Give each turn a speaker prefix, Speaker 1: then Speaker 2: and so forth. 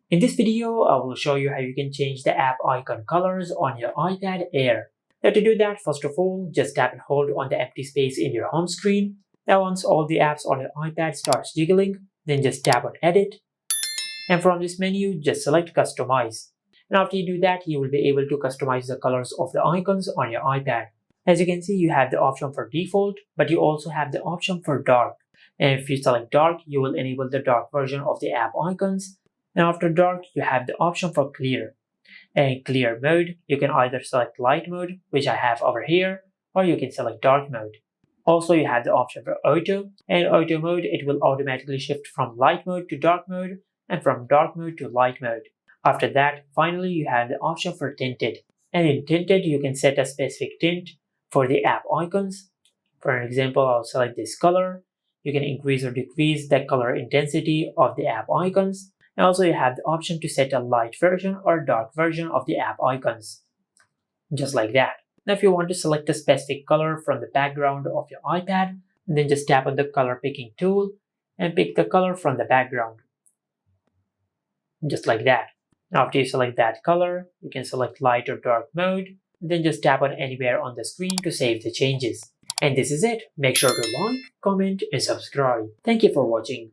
Speaker 1: In this video, I will show you how you can change the app icon colors on your iPad Air. Now to do that, first of all, just tap and hold on the empty space in your home screen. Now once all the apps on your iPad starts jiggling, then just tap on Edit. And from this menu, just select Customize. And after you do that, you will be able to customize the colors of the icons on your iPad. As you can see, you have the option for default, but you also have the option for dark. And if you select dark, you will enable the dark version of the app icons. And after dark, you have the option for clear. And in clear mode, you can either select light mode, which I have over here, or you can select dark mode. Also, you have the option for auto. And in auto mode, it will automatically shift from light mode to dark mode and from dark mode to light mode. After that, finally, you have the option for tinted. And in tinted, you can set a specific tint for the app icons. For example, I'll select this color. You can increase or decrease the color intensity of the app icons. And also you have the option to set a light version or dark version of the app icons. Just like that. Now if you want to select a specific color from the background of your iPad, then just tap on the color picking tool and pick the color from the background. Just like that. Now after you select that color, you can select light or dark mode, then just tap on anywhere on the screen to save the changes. And this is it. Make sure to like, comment, and subscribe. Thank you for watching.